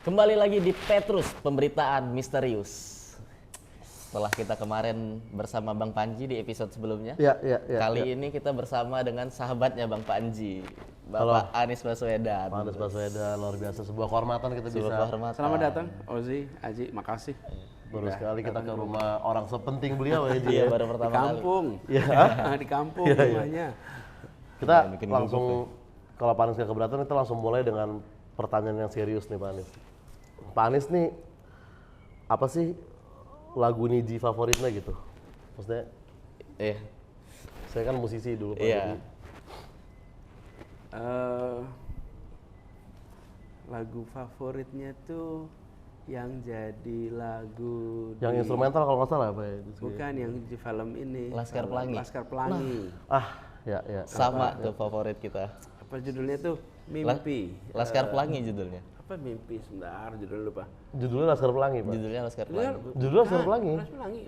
Kembali lagi di Petrus, pemberitaan misterius. Setelah kita kemarin bersama Bang Panji di episode sebelumnya, kali ini kita bersama dengan sahabatnya Bang Panji, Bapak Anies Baswedan. Pak Anies Baswedan, luar biasa, sebuah kehormatan kita bisa. Selamat datang, Ozi, Aji, makasih. Baru sekali kita ke rumah orang sepenting beliau ya, Ji. Iya, baru pertama Di kampung, di kampung rumahnya. Kita langsung, kalau Pak Anies gak keberatan, kita langsung mulai dengan pertanyaan yang serius nih Pak Anies. Pak Anies nih, apa sih lagu Niji favoritnya gitu? Maksudnya, saya kan musisi dulu Pak. Iya. Lagu favoritnya tuh yang jadi lagu Yang instrumental kalau nggak salah apa ya? bukan yang di film ini Laskar Pelangi. Laskar Pelangi. Ya. Sama tuh favorit kita. Apa judulnya tuh? Mimpi. Laskar Pelangi judulnya. Apa mimpi? Sebentar, judul lupa. Judulnya Laskar Pelangi Pak. Judulnya Laskar Pelangi. Judulnya Laskar Pelangi. Laskar Pelangi.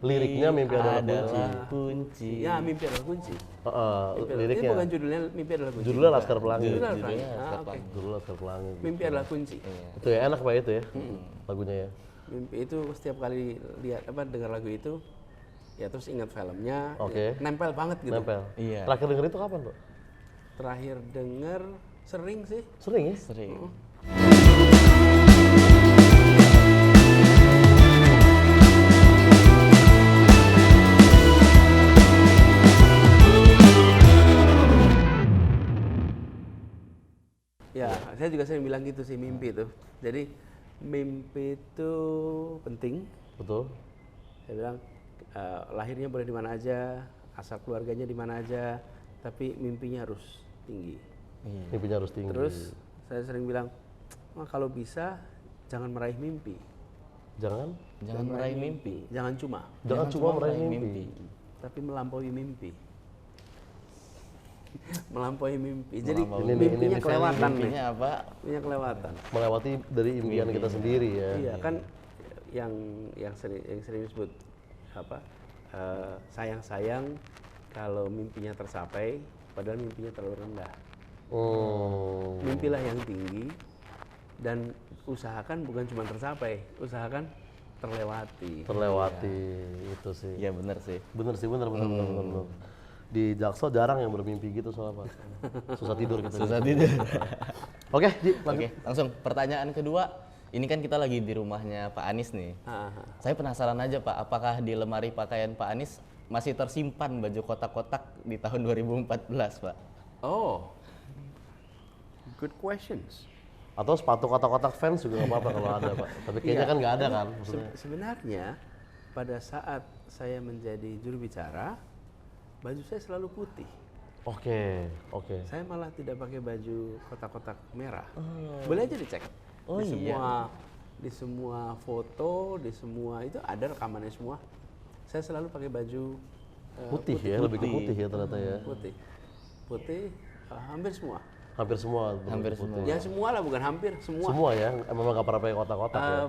Liriknya Mimpi adalah kunci. Ya, mimpi adalah kunci. Liriknya. Ini bukan judulnya Mimpi adalah kunci. Judulnya Laskar Pelangi. Judulnya Laskar Judulnya Pelangi. Laskar Oke. Pelangi. Judulnya Laskar Pelangi. Mimpi adalah kunci. Itu ya enak Pak itu ya, lagunya ya. Mimpi itu setiap kali lihat dengar lagu itu, ya terus ingat filmnya. Oke. Ya, nempel banget gitu. Nempel. Iya. Terakhir denger itu kapan Pak? Terakhir denger sering sih. Sering ya? Sering. Ya, saya juga sering bilang gitu sih mimpi itu. Jadi mimpi itu penting. Betul. Saya bilang lahirnya boleh di mana aja, asal keluarganya di mana aja, tapi mimpinya harus tinggi. Mimpinya harus tinggi. Terus saya sering bilang, kalau bisa jangan meraih mimpi. Jangan Meraih mimpi. Jangan cuma, cuma meraih mimpi. tapi melampaui mimpi. Melampaui mimpi. Jadi Melampaui mimpinya ini kelewatan nih. Mimpinya apa? Mimpinya kelewatan. Melewati dari impian kita sendiri ya. Iya kan, yang sering disebut apa? Sayang-sayang kalau mimpinya tercapai, padahal mimpinya terlalu rendah. Mimpilah yang tinggi dan usahakan bukan cuma tercapai, usahakan terlewati. Itu sih. Iya benar sih. Bener. Di Jakso jarang yang bermimpi gitu soalnya Pak. Susah tidur kita. Susah tidur. Oke, Ji, lanjut. Oke, langsung pertanyaan kedua. Ini kan kita lagi di rumahnya Pak Anies nih. Saya penasaran aja Pak, apakah di lemari pakaian Pak Anies masih tersimpan baju kotak-kotak di tahun 2014 Pak? Oh, good questions. Atau sepatu kotak-kotak fans juga nggak apa-apa kalau ada Pak. Tapi kayaknya kan nggak ada kan maksudnya. Sebenarnya pada saat saya menjadi juru bicara, baju saya selalu putih. Oke. Saya malah tidak pakai baju kotak-kotak merah. Boleh aja dicek. Di semua foto, di semua itu ada rekamannya semua. Saya selalu pakai baju Putih ya, lebih ke putih ya ternyata ya. Putih, hampir semua. Hampir semua. Ya semua lah, bukan hampir, semua. Semua ya, memang nggak pernah pakai kotak-kotak ya.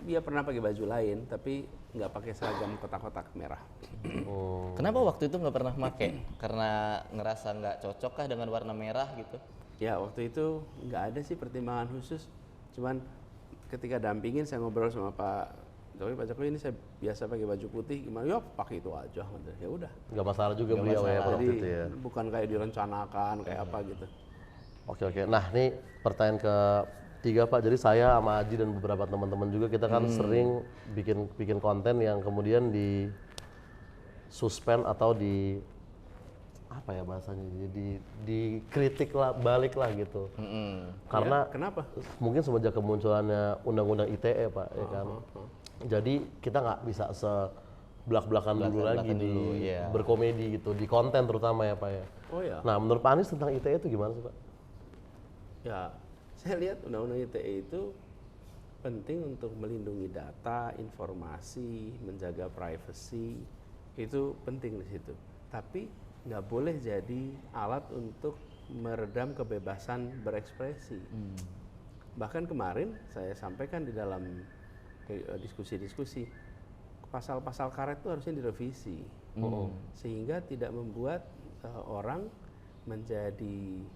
Dia pernah pakai baju lain, tapi nggak pakai seragam kotak-kotak merah. Kenapa waktu itu nggak pernah pakai? Karena ngerasa nggak cocok kah dengan warna merah gitu? Ya waktu itu nggak ada sih pertimbangan khusus. Cuman ketika dampingin saya ngobrol sama Pak Jokowi ini saya biasa pakai baju putih, gimana? Ya pakai itu aja. Ya udah. Nggak masalah juga beliau ya pada waktu Jadi itu ya. bukan kayak direncanakan kayak apa gitu. Oke. Nah, ini pertanyaan ketiga Pak. Jadi saya sama Aji dan beberapa teman-teman juga kita kan sering bikin konten yang kemudian di suspend atau di apa ya bahasanya? Jadi dikritik lah, balik lah gitu. Karena Kenapa? mungkin semenjak kemunculannya undang-undang ITE Pak, ya kan. Jadi kita nggak bisa belak-belakan dulu lagi berkomedi gitu, di konten terutama ya Pak ya. Oh ya. Nah, menurut Pak Anies tentang ITE itu gimana sih Pak? Ya, saya lihat undang-undang ITE itu penting untuk melindungi data, informasi, menjaga privasi, itu penting di situ. Tapi nggak boleh jadi alat untuk meredam kebebasan berekspresi. Bahkan kemarin saya sampaikan di dalam diskusi-diskusi, pasal-pasal karet itu harusnya direvisi, sehingga tidak membuat orang menjadi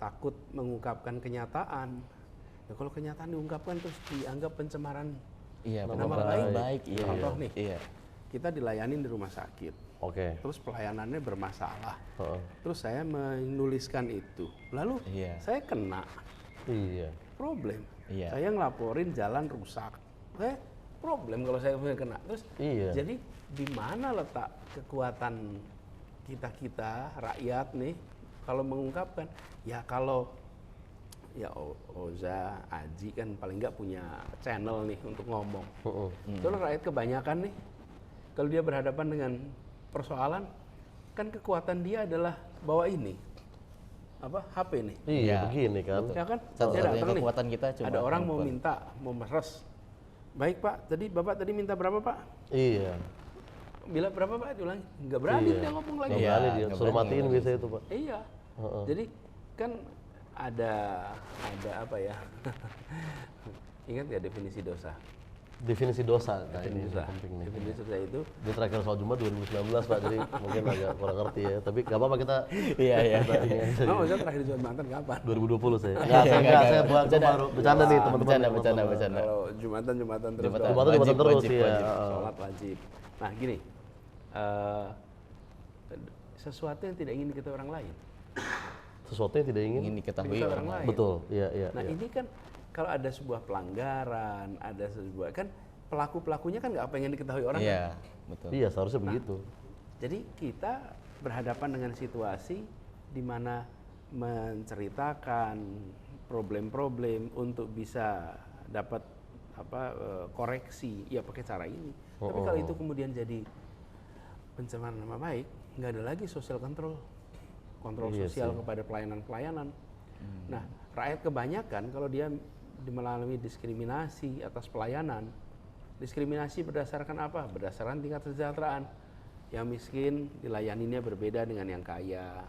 takut mengungkapkan kenyataan. Ya, kalau kenyataan diungkapkan terus dianggap pencemaran Iya, nama baik. Iya. Contoh nih, Iya. kita dilayani di rumah sakit. Oke. Terus pelayanannya bermasalah. Heeh. Terus saya menuliskan itu. Lalu Iya. saya kena Iya. problem. Iya. Saya ngelaporin jalan rusak. Problem kalau saya kena. Terus Iya. jadi di mana letak kekuatan kita rakyat nih kalau mengungkapkan? Ya kalau ya Oza, Aji kan paling nggak punya channel nih untuk ngomong. Kalau rakyat kebanyakan nih, kalau dia berhadapan dengan persoalan, kan kekuatan dia adalah bawa ini, HP nih. Iya, begini kan. Ya kan? Satu-satunya Dia datang nih, kekuatan kita cuma ada orang mau handphone. mau meres. Baik Pak, Bapak tadi minta berapa Pak? Iya. Bila berapa Pak? Diulangi. Nggak berani dia ngomong lagi. Iya. Kembali dia nggak suruh berani, matiin nggak biasanya itu, Pak. Iya. Jadi kan ada apa ya? Ingat ya definisi dosa? Definisi dosa. Nah, ini Definisi dosa. penting nih. Definisi dosa itu Di terakhir soal Jumat 2019, Pak. Jadi mungkin agak kurang ngerti ya. Tapi nggak apa-apa kita Iya. kita ini aja. Nah, maksudnya terakhir Jumatan kapan? 2020 saya. Enggak, saya buat baru bercanda nih teman-teman. Bercanda. Kalau Jumatan terus Jumatan. dong. Jumatan terus Wajib, ya. wajib. Sholat wajib. Nah gini, sesuatu yang tidak ingin diketahui orang lain. Sesuatu yang tidak ingin. Ingin diketahui Diketahui orang lain. Betul. Iya, iya. Nah iya. ini kan kalau ada sebuah pelanggaran, ada sebuah kan pelakunya kan nggak pengen diketahui orang. Iya, Kan? betul. Iya, seharusnya begitu. Jadi kita berhadapan dengan situasi di mana menceritakan problem-problem untuk bisa dapat koreksi, ya pakai cara ini. Tapi kalau itu kemudian jadi pencemaran nama baik, nggak ada lagi social control Iya sosial sih. kepada pelayanan-pelayanan. Nah, rakyat kebanyakan kalau dia mengalami diskriminasi atas pelayanan, diskriminasi berdasarkan apa? Berdasarkan tingkat kesejahteraan. Yang miskin dilayaninya berbeda dengan yang kaya.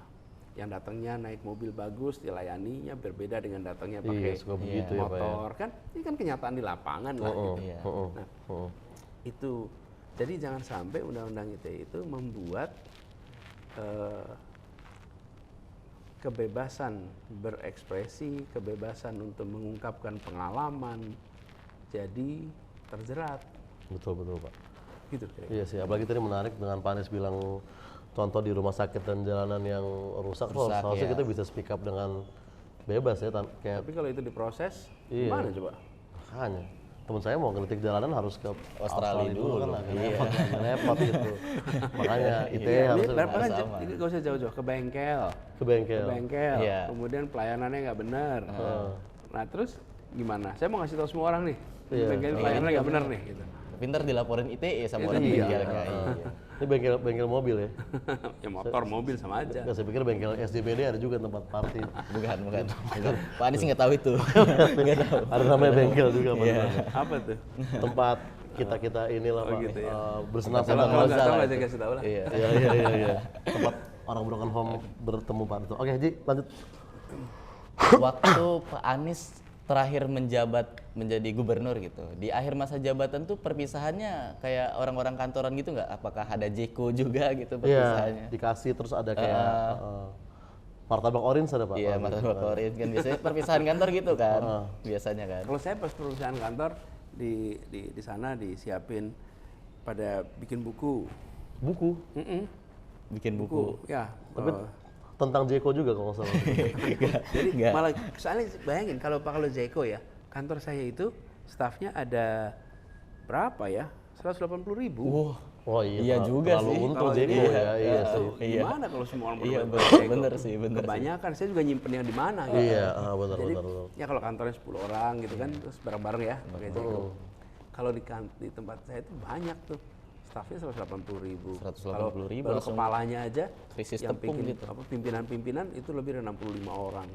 Yang datangnya naik mobil bagus dilayaninya berbeda dengan datangnya pakai Iya, suka begitu ya, Pak. Ya. motor. Kan ini kan kenyataan di lapangan lah. Gitu. Iya. Nah, itu jadi jangan sampai undang-undang ITE itu membuat kebebasan berekspresi, kebebasan untuk mengungkapkan pengalaman jadi terjerat. Betul, Pak. Gitu kira-kira. Iya sih, apalagi tadi menarik dengan Pak Anies bilang contoh di rumah sakit dan jalanan yang rusak, seharusnya iya. kita bisa speak up dengan bebas ya, kayak Tapi kalau itu diproses, Iya. gimana coba? makanya. Temen saya mau ngelitik jalanan harus ke Australia dulu. kan agak Iya. repot gitu. Makanya itu Ini harusnya bahkan sama. nggak usah jauh-jauh ke bengkel, ke bengkel. Iya. kemudian pelayanannya nggak benar. Nah terus gimana? Saya mau ngasih tahu semua orang nih, Iya. bengkel pelayanannya nggak benar nih. Gitu. Pintar dilaporin ITE sama Itu orang iya. bengkelnya. Iya. Ini bengkel mobil ya. Ya motor, mobil sama aja. Nggak, saya pikir bengkel SDPD ada juga tempat party. Bukan. Pak Anies nggak tahu itu. Nggak tahu. Ada namanya bengkel juga Pak. Apa tuh? Tempat kita inilah Pak. gitu ya. Bersenang-senang. Kalau nggak usah tahu lah nggak itu. saya kasih tahu lah. Iya. Iya. Tempat orang broken home bertemu Pak. Oke, Haji, lanjut. Waktu Pak Anies terakhir menjabat menjadi gubernur gitu, di akhir masa jabatan tuh perpisahannya kayak orang-orang kantoran gitu nggak? Apakah ada Jeko juga gitu Iya, perpisahannya? dikasih terus ada kayak martabak orange ada Pak. Iya, martabak orange kan biasanya perpisahan kantor gitu kan, biasanya kan. Kalau saya pas perusahaan kantor di sana disiapin pada bikin buku. Buku. Bikin buku. Ya. Tapi tentang Jeko juga kalau nggak salah. Jadi Nggak. malah soalnya bayangin kalau Jeko ya, kantor saya itu stafnya ada berapa ya? 180.000. Wah, Oh Iya juga terlalu sih. untung Kalau Jeko ini, ya. Iya sih. Iya. Gimana kalau semua orang Iya, berbuat Jeko? bener sih. Kebanyakan saya juga nyimpen yang di mana gitu. Iya, benar. Jadi ya kalau kantornya 10 orang gitu kan, terus bareng-bareng ya pakai Jeko. Kalau di tempat saya itu banyak tuh. Stafnya 180.000. 180.000 Kalau langsung kepalanya aja krisis yang tepung bikin gitu. pimpinan-pimpinan itu lebih dari 65 orang.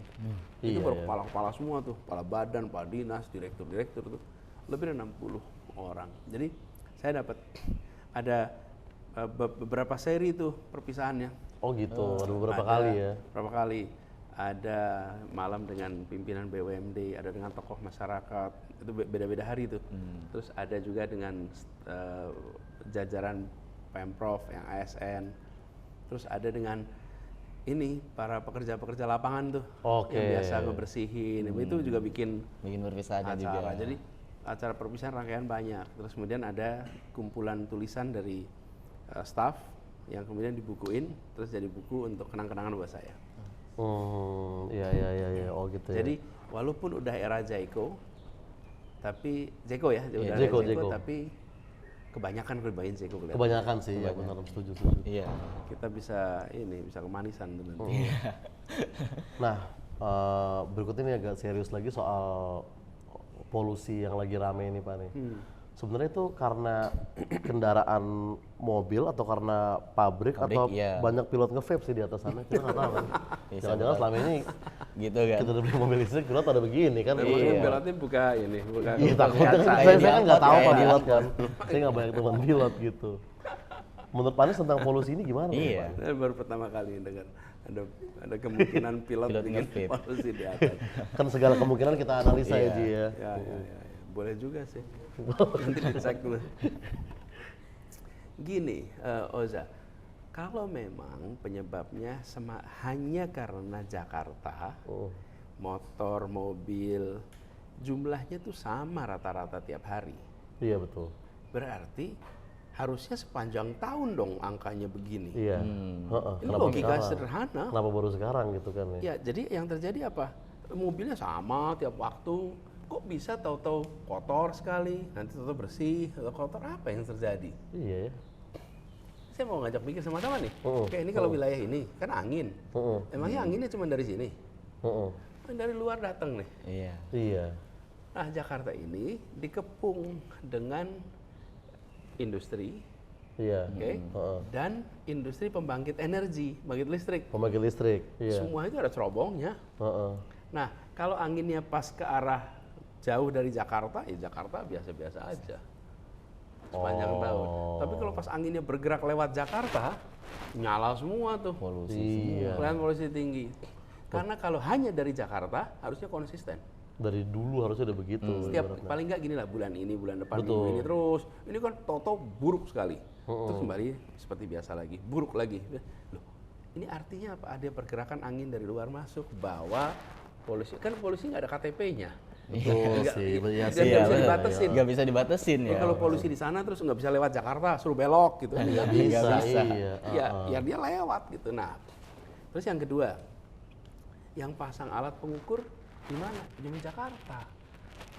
Iya, Itu baru kepala-kepala semua tuh, kepala badan, kepala dinas, direktur tuh. Lebih dari 60 orang. Jadi saya dapat ada beberapa seri tuh perpisahannya. Oh gitu, ada beberapa Ada kali ya. Beberapa kali. Ada malam dengan pimpinan BUMD, ada dengan tokoh masyarakat, itu beda-beda hari tuh. Terus ada juga dengan jajaran Pemprov yang ASN. Terus ada dengan ini para pekerja-pekerja lapangan tuh Oke. yang biasa ngebersihin, itu juga bikin perpisahannya juga. acara. Jadi acara perpisahan rangkaian banyak. Terus kemudian ada kumpulan tulisan dari staff yang kemudian dibukuin, terus jadi buku untuk kenang-kenangan buat saya. Iya. Oh gitu ya. Jadi walaupun udah era Jaiko, tapi Jaiko ya, udah era Jaiko. tapi kebanyakan bermain Jaiko kelihatan. Kebanyakan sih, ya benar, setuju. Iya. Kita bisa kemanisan tuh nanti. Nah, berikut ini agak serius lagi soal polusi yang lagi rame ini Pak nih. Sebenarnya itu karena kendaraan mobil atau karena pabrik atau iya. banyak pilot nge-vape sih di atas sana, kita nggak tahu kan. Jangan-jangan selama ini gitu kan. kita udah beli mobil listrik pilot pada begini kan. Mungkin pilotnya buka Iya, takutnya kan kaca. saya kan nggak tahu kayak Pak di pilot kan. Saya nggak banyak teman pilot gitu. Menurut Pak Anies tentang polusi ini gimana? Iya. Saya baru pertama kali dengar ada kemungkinan pilot bikin nge-vape. polusi di atas. Kan segala kemungkinan kita analisa ya Ji ya. Ya. Boleh juga sih. Nanti dicek dulu. Gini, Oza, kalau memang penyebabnya hanya karena Jakarta, motor, mobil, jumlahnya tuh sama rata-rata tiap hari. Iya betul. Berarti harusnya sepanjang tahun dong angkanya begini. Iya. Ini logika sederhana. Kenapa baru sekarang gitu kan ya? Ya, jadi yang terjadi apa? Mobilnya sama tiap waktu. Kok bisa tahu-tahu kotor sekali, nanti tahu-tahu bersih, atau kotor, apa yang terjadi? Iya ya. Saya mau ngajak pikir sama-sama nih. Oke, ini kalau wilayah ini kan angin. Emangnya anginnya cuma dari sini? Dari luar datang nih. Iya. Nah, Jakarta ini dikepung dengan industri, dan industri pembangkit energi, pembangkit listrik. Pembangkit listrik. Iya. Semua itu ada cerobongnya. Nah, kalau anginnya pas ke arah jauh dari Jakarta, ya Jakarta biasa-biasa aja sepanjang tahun. Tapi kalau pas anginnya bergerak lewat Jakarta, nyala semua tuh. Polusi. Kelihatan polusi tinggi. Karena kalau hanya dari Jakarta, harusnya konsisten. Dari dulu harusnya udah begitu. Setiap paling nggak gini lah, bulan ini, bulan depan, minggu ini terus. Ini kan toto buruk sekali. Terus kembali seperti biasa lagi, buruk lagi. Loh, ini artinya apa? Ada pergerakan angin dari luar masuk, bawa polusi. Kan polusi nggak ada KTP-nya. Betul sih. Nggak bisa dibatasin. Nggak bisa dibatasin ya. Kalau polusi di sana terus nggak bisa lewat Jakarta, suruh belok gitu. Nggak bisa. Iya. Ya dia lewat gitu. Nah, terus yang kedua, yang pasang alat pengukur di mana? Di Jakarta.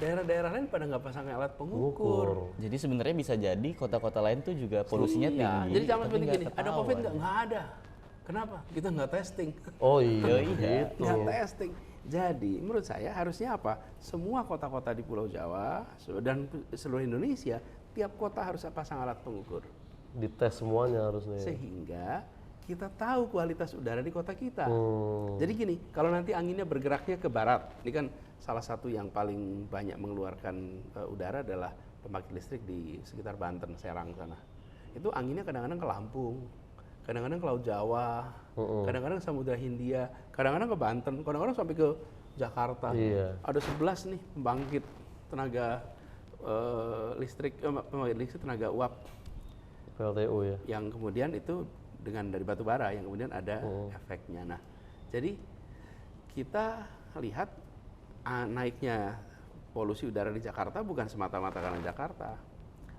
Daerah-daerah lain pada nggak pasang alat pengukur. Jadi sebenarnya bisa jadi kota-kota lain tuh juga polusinya tinggi. Jadi zaman tapi seperti nggak gini, ada ketahuan. COVID nggak ada. Kenapa? Kita nggak testing. Oh iya. Gitu. Nggak testing. Jadi menurut saya harusnya apa? Semua kota-kota di Pulau Jawa dan seluruh Indonesia, tiap kota harus pasang alat pengukur. Dites semuanya harusnya. Sehingga kita tahu kualitas udara di kota kita. Jadi gini, kalau nanti anginnya bergeraknya ke barat, ini kan salah satu yang paling banyak mengeluarkan udara adalah pembangkit listrik di sekitar Banten, Serang sana. Itu anginnya kadang-kadang ke Lampung, kadang-kadang ke Laut Jawa, kadang-kadang ke Samudra Hindia, kadang-kadang ke Banten, kadang-kadang sampai ke Jakarta. Iya. Ada 11 nih pembangkit tenaga listrik tenaga uap PLTU ya. yang kemudian itu dengan dari batu bara yang kemudian ada efeknya. Nah, jadi kita lihat naiknya polusi udara di Jakarta bukan semata-mata karena Jakarta.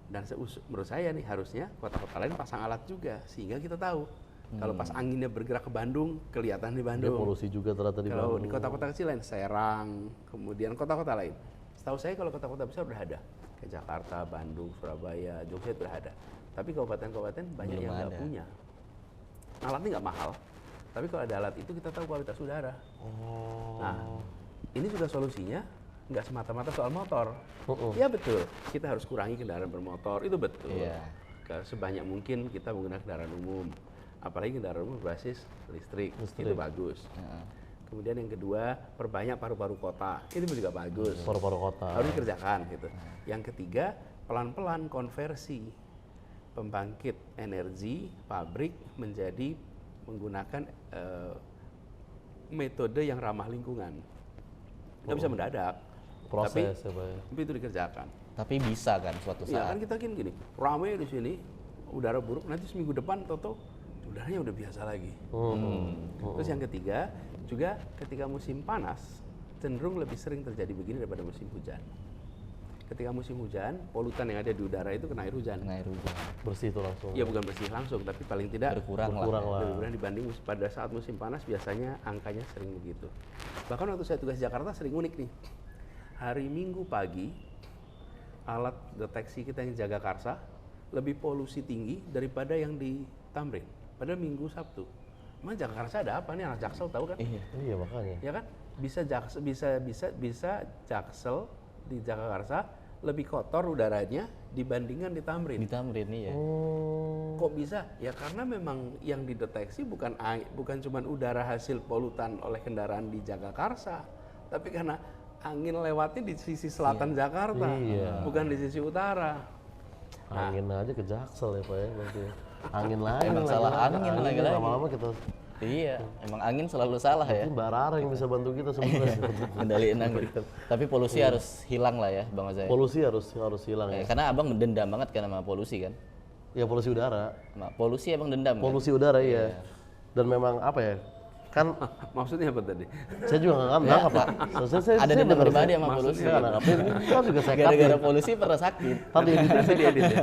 Dan menurut saya nih harusnya kota-kota lain pasang alat juga sehingga kita tahu kalau pas anginnya bergerak ke Bandung kelihatan di Bandung. Dia polusi juga ternyata di Kalau Bandung. di kota-kota kecil lain, Serang, kemudian kota-kota lain. Setahu saya kalau kota-kota besar udah ada, kayak Jakarta, Bandung, Surabaya, Jogja udah ada. Tapi kabupaten-kabupaten banyak yang nggak punya. Alatnya nggak mahal, tapi kalau ada alat itu kita tahu kualitas udara. Nah, ini juga solusinya nggak semata-mata soal motor. Ya betul, kita harus kurangi kendaraan bermotor, itu betul. Sebanyak mungkin kita menggunakan kendaraan umum, apalagi kendaraan umum berbasis listrik. Itu bagus. Kemudian yang kedua, perbanyak paru-paru kota, itu juga bagus. Paru-paru kota. Harus dikerjakan gitu. Yang ketiga, pelan-pelan konversi pembangkit energi pabrik menjadi menggunakan metode yang ramah lingkungan. Nggak bisa mendadak. Proses tapi itu dikerjakan. Tapi bisa kan suatu saat. Ya kan kita gini, rame di sini, udara buruk, nanti seminggu depan toto udaranya udah biasa lagi. Terus yang ketiga, juga ketika musim panas cenderung lebih sering terjadi begini daripada musim hujan. Ketika musim hujan, polutan yang ada di udara itu kena air hujan. Kena air hujan. Bersih itu langsung. Ya bukan bersih langsung, tapi paling tidak Berkurang lah. lebih kurang dibanding pada saat musim panas biasanya angkanya sering begitu. Bahkan waktu saya tugas di Jakarta sering unik nih. Hari Minggu pagi, alat deteksi kita yang jaga Karsa lebih polusi tinggi daripada yang di Tamrin. Pada Minggu Sabtu. Emang Jaga Karsa ada apa nih, anak Jaksel tahu kan? Iya makanya. Ya kan? Bisa Jaksel di Jakarta lebih kotor udaranya dibandingkan di Tamrin. Di Tamrin iya. Kok bisa? Ya karena memang yang dideteksi bukan cuma udara hasil polutan oleh kendaraan di Jagakarsa, tapi karena angin lewatnya di sisi selatan Jakarta, bukan di sisi utara. Angin aja ke Jaksel ya Pak ya berarti. Angin lagi. Emang salah angin lagi. Lama-lama kita. Iya, emang angin selalu salah ya. Mbak Rara yang bisa bantu kita sebenarnya. Ngendaliin angin. Tapi polusi harus hilang lah ya, Bang Ozai. Polusi harus hilang ya. Karena abang dendam banget kan sama polusi kan? Ya polusi udara. Sama polusi abang dendam Polusi udara iya. Dan memang apa ya? Kan maksudnya apa tadi? saya juga nggak nangkap Pak. Saya ada dendam pribadi sama polusi. Saya nggak nangkap. Ini kan juga saya Gara-gara polusi pernah sakit. Tadi diedit ya?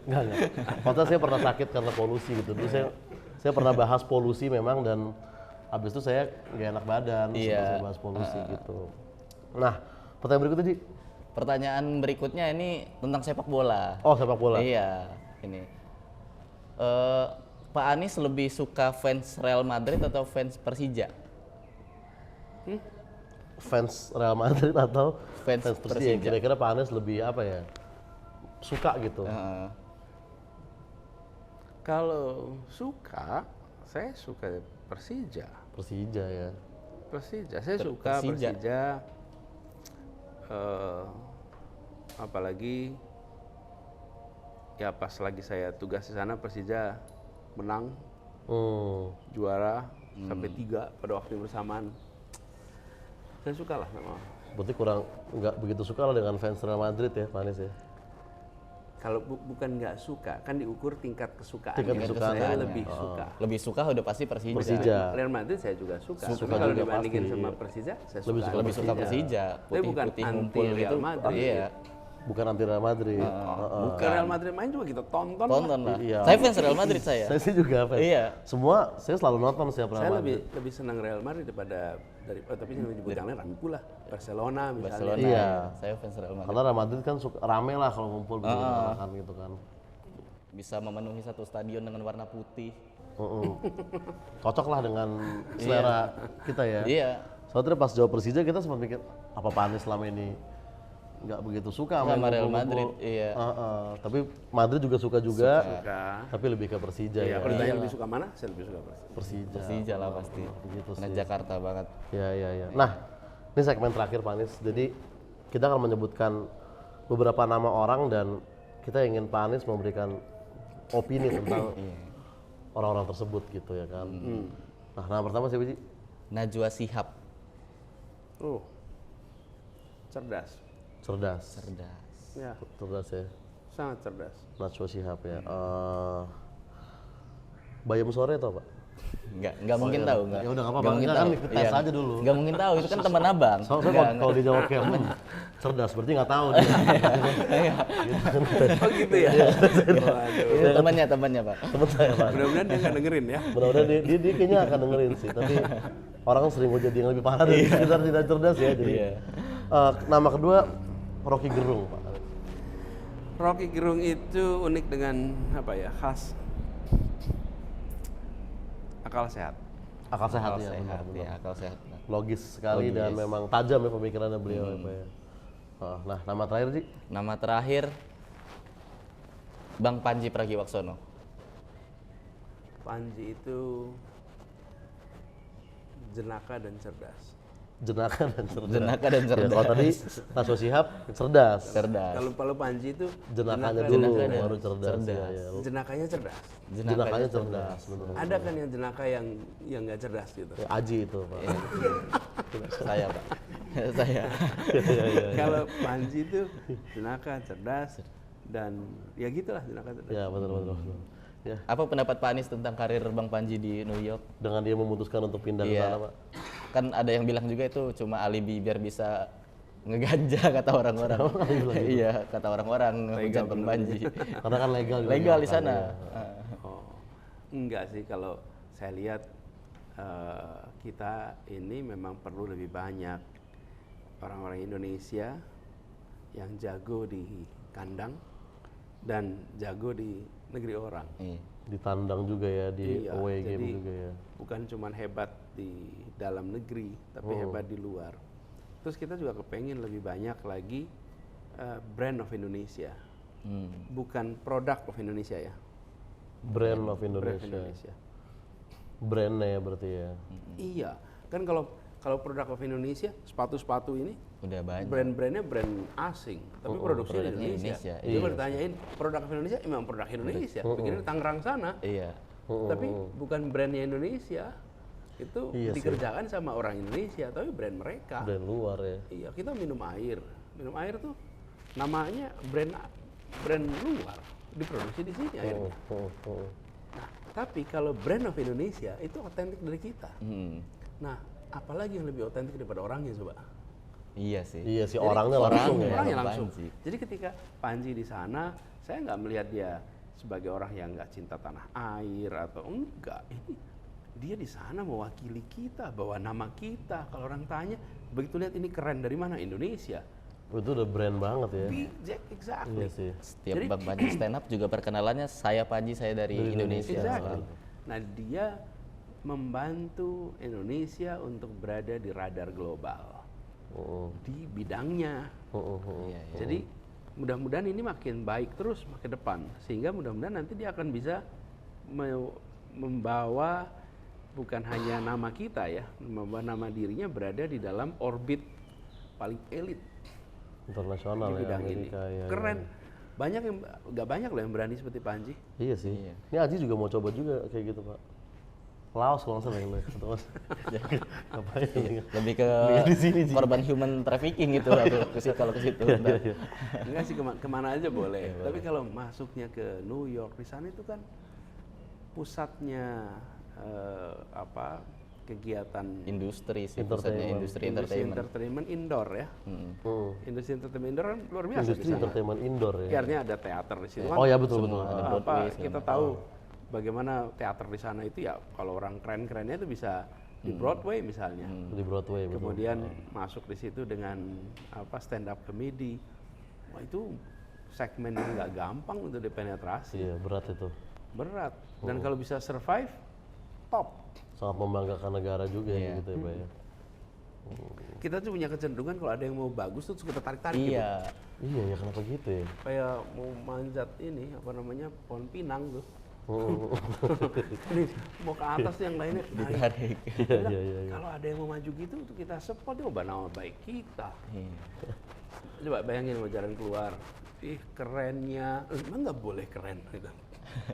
Enggak. Maksudnya saya pernah sakit karena polusi gitu. Terus saya pernah bahas polusi memang dan habis itu saya nggak enak badan setelah saya bahas polusi gitu. Nah, pertanyaan berikutnya Ji. Pertanyaan berikutnya ini tentang sepak bola. Oh, sepak bola. Iya, ini. Pak Anies lebih suka fans Real Madrid atau fans Persija? Fans Real Madrid atau Fans Persija? Persija. Kira-kira Pak Anies lebih apa ya? Suka gitu. Kalau suka, saya suka Persija. Persija ya. Persija, saya suka Persija. Apalagi ya pas lagi saya tugas di sana Persija menang juara sampai 3 pada waktu yang bersamaan. Saya suka lah memang. Berarti kurang nggak begitu suka lah dengan fans Real Madrid ya Pak Anies ya? Kalau bukan nggak suka, kan diukur tingkat kesukaan. Tingkat kesukaan. Saya lebih suka. Lebih suka udah pasti Persija. Persija. Real Madrid saya juga suka. Suka Tapi kalau juga dibandingin pasti. sama Persija, saya Lebih suka. suka Lebih suka Persija. Tapi bukan Putih-putih anti ngumpul Real gitu. Madrid. Iya. Bukan anti Real Madrid. Bukan Real Madrid main juga kita tonton. Tonton lah. Iya. Saya fans Real Madrid saya. Saya sih juga fans. Iya. Semua saya selalu nonton setiap Real Saya Madrid. lebih senang Real Madrid daripada tapi yang menyebut yang lain ragu lah. Barcelona misalnya. Barcelona. Iya. Saya fans Real Madrid. Karena Real Madrid kan suka rame lah kalau ngumpul begitu kan gitu kan. Bisa memenuhi satu stadion dengan warna putih. Cocok lah dengan selera kita ya. Iya. Soalnya pas jawab Persija kita sempat mikir apa Pak Anies selama ini nggak begitu suka Sama Real ngumpul-ngumpul. Madrid, iya. Tapi Madrid juga suka juga. Suka. Tapi lebih ke Persija Iya, ya. kalau ditanya lebih suka mana? Saya lebih suka Persija. Persija. Persija lah pasti. Begitu Karena sih. Jakarta banget. Ya. Nah, ini segmen terakhir Pak Anies. Jadi kita akan menyebutkan beberapa nama orang dan kita ingin Pak Anies memberikan opini tentang orang-orang tersebut gitu ya kan. Nah, nama pertama siapa sih? Najwa Shihab. Cerdas. Cerdas. Ya, Cerdas ya. sangat cerdas. Najwa Shihab ya. Bayam Sore tau Pak? Enggak mungkin tahu, enggak. Ya udah nggak apa-apa. Nggak mungkin Enggak, kan tahu. tes aja dulu. Enggak mungkin tahu, itu kan teman abang. Soalnya kalau dijawab kayak cerdas, berarti nggak tahu dia. Oh gitu ya? Waduh. Itu temannya, Pak. Temen saya Pak. Mudah-mudahan dia nggak dengerin ya. Mudah-mudahan dia kayaknya akan dengerin sih. Tapi orang kan sering jadi yang lebih parah dari sekitar tidak cerdas ya. Jadi nama kedua Rocky Gerung Pak. Rocky Gerung itu unik dengan apa ya? Khas akal sehat. Akal sehat ya. Sehat, Benar-benar. ya, akal sehat. Logis sekali dan memang tajam ya pemikirannya beliau ya Pak ya. Nah, nama terakhir sih Nama terakhir Bang Panji Pragiwaksono. Panji itu jenaka dan cerdas. Jenaka dan cerdas. Jenaka dan Ya, cerdas. kalau tadi Najwa Shihab cerdas. Cerdas. Kalau Panji itu Jenakanya jenaka dulu Jenaka dan baru cerdas. cerdas. Ya. jenakanya cerdas. Jenakanya cerdas. Benar. Ada kan yang jenaka yang nggak cerdas gitu. Ya, Aji itu Pak. Saya, Pak. Saya. Kalau Panji itu jenaka, cerdas dan ya gitulah jenaka cerdas. Ya betul. Ya. Apa pendapat Pak Anies tentang karir Bang Panji di New York? Dengan dia memutuskan untuk pindah ke sana, Pak. Kan ada yang bilang juga itu cuma alibi biar bisa ngeganja kata orang-orang. Iya, kata orang-orang ngehujat Bang Panji. Karena kan legal. Legal di sana. Oh, enggak sih, kalau saya lihat kita ini memang perlu lebih banyak orang-orang Indonesia yang jago di kandang dan jago di negeri orang. Ditandang juga ya di Iya, away jadi game juga ya. bukan cuma hebat di dalam negeri, tapi hebat di luar. Terus kita juga kepengen lebih banyak lagi brand of Indonesia, bukan produk of Indonesia ya. Brand of Brand Indonesia. Indonesia. Brandnya ya berarti ya. Iya, kan kalau produk of Indonesia, sepatu-sepatu ini Udah banyak. brand-brandnya brand asing, tapi produksinya di produknya Indonesia. Indonesia, Jadi kalau ditanyain produk of Indonesia, memang produk Indonesia. Bikinnya di Tangerang sana, Iya. tapi bukan brandnya Indonesia. Itu Iya sih. dikerjakan sama orang Indonesia, tapi brand mereka. Brand luar ya. Iya, kita minum air tuh namanya brand luar, diproduksi di sini airnya. Nah, tapi kalau brand of Indonesia itu otentik dari kita. Nah, apalagi yang lebih otentik daripada orangnya coba? Iya sih. Iya sih, Jadi, orangnya langsung ya. orangnya Bang langsung. Panji. Jadi ketika Panji di sana, saya nggak melihat dia sebagai orang yang nggak cinta tanah air atau enggak. Ini dia di sana mewakili kita, bawa nama kita. Kalau orang tanya, begitu lihat ini keren dari mana? Indonesia. Itu udah brand banget ya. Exactly. Iya sih. Setiap Jadi- Bang Panji stand up juga perkenalannya saya Panji, saya dari Indonesia. Exactly. Nah, dia membantu Indonesia untuk berada di radar global di bidangnya. Iya, iya. Jadi mudah-mudahan ini makin baik terus ke depan, sehingga mudah-mudahan nanti dia akan bisa membawa bukan hanya nama kita ya, membawa nama dirinya berada di dalam orbit paling elit Internasional di ya bidang ini. Amerika ya. Keren. Banyak yang nggak banyak loh yang berani seperti Panji. Iya sih. Iya. Ini Aji juga mau coba juga kayak gitu, Pak. Laos kalau nggak salah yang kata Mas. Ngapain? Lebih ke di sini, Ji. korban human trafficking gitu kalau ke situ. Enggak sih, kemana aja boleh. Tapi kalau masuknya ke New York, di sana itu kan pusatnya kegiatan Industri sih, Entertainment. pusatnya industri industri entertainment. entertainment indoor ya. Industri entertainment indoor kan luar biasa Industri di sana. entertainment indoor ya. Ya, artinya ada teater di situ. Oh ya betul betul. Ada Apa, Broadway, segala kita tahu bagaimana teater di sana itu ya, kalau orang keren-kerennya itu bisa di Broadway misalnya. Di Broadway betul. Kemudian masuk di situ dengan stand up comedy. Wah, itu segmen yang nggak gampang untuk dipenetrasi. Iya, berat itu. Berat. Dan kalau bisa survive, top. Sangat membanggakan negara juga ya gitu ya, Pak ya. Kita tuh punya kecenderungan kalau ada yang mau bagus tuh kita tarik-tarik gitu. Iya. Iya ya, kenapa gitu ya? Kayak mau manjat ini, apa namanya, pohon pinang tuh. Ini mau ke atas yang lainnya naik. Ditarik. Iya. Kalau ada yang mau maju gitu, tuh kita support, itu ubah nama baik kita. Iya. Coba bayangin mau jalan keluar, ih kerennya, emang nggak boleh keren gitu.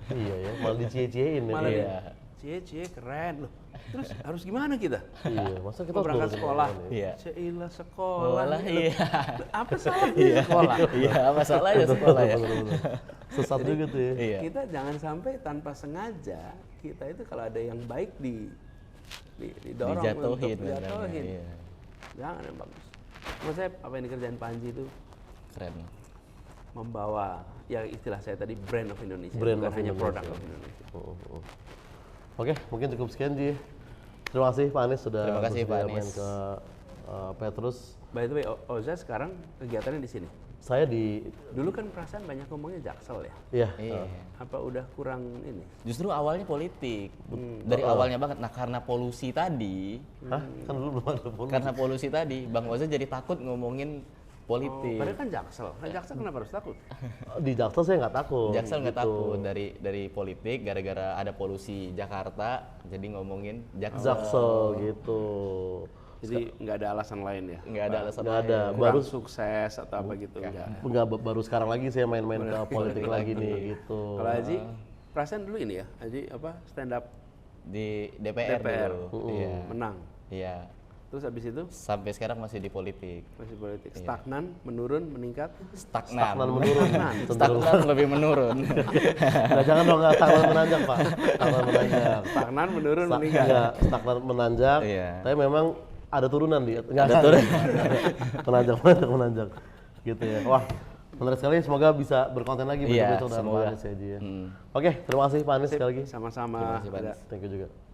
Iya ya, malah dicie-ciein ya. Malah Iya. cie keren loh. Terus harus gimana kita? Iya, masa kita Mau berangkat harus sekolah, Iya. Cila sekolah. Sekolah, gitu. iya. Apa salahnya sekolah? Iya, masalahnya sekolah ya. Betul. Sesat juga tuh ya. Iya. Kita jangan sampai tanpa sengaja kita itu kalau ada yang baik didorong Dijatuhin. untuk dijatuhin. Iya. Jangan yang bagus. Menurut saya apa yang dikerjain Panji itu Keren. membawa, ya istilah saya tadi, brand of Indonesia, Brand bukan of hanya Indonesia. produk of Indonesia. Oke, mungkin cukup sekian Ji. Terima kasih Pak Anies sudah Terima kasih, Pak bersedia main Anies. ke Petrus. By the way, Oza sekarang kegiatannya di sini. Saya di Dulu kan perasaan banyak ngomongnya Jaksel ya. iya, Iya. Apa udah kurang ini? Justru awalnya politik. Dari awalnya banget. Nah, karena polusi tadi, hah? Kan dulu belum ada pun. karena polusi tadi, Bang Oza jadi takut ngomongin politik. Padahal kan Jaksel. Nah, Jaksel kenapa harus takut? Di Jaksel saya nggak takut. Jaksel nggak gitu. takut dari politik gara-gara ada polusi Jakarta, jadi ngomongin Jaksel. Jaksel gitu. Jadi nggak ada alasan lain ya? Nggak ada alasan Nggak lain. ada. Baru Baru sukses atau apa gitu? Enggak. baru sekarang lagi saya main-main ke politik lagi nih gitu. Kalau Haji, perasaan dulu ini ya, Haji apa stand up Di DPR, DPR. dulu. Iya. menang. Iya. Terus habis itu Sampai sekarang masih di politik. masih politik. Stagnan, menurun, meningkat. Stagnan. menurun. Stagnan lebih menurun. Nah, jangan dong, nggak stagnan menanjak Pak. Stagnan menanjak. Stagnan, menurun, meningkat. Enggak, stagnan menanjak. Iya. Tapi memang ada turunan dia. Ada turunan. menanjak. Gitu ya. Wah, menarik sekali. Semoga bisa berkonten lagi Iya, besok-besok dengan semoga. Pak Anies ya, Ji, ya. Oke, terima kasih Pak Anies sekali lagi. Sama-sama. Terima kasih, Pak Ada. Thank you juga.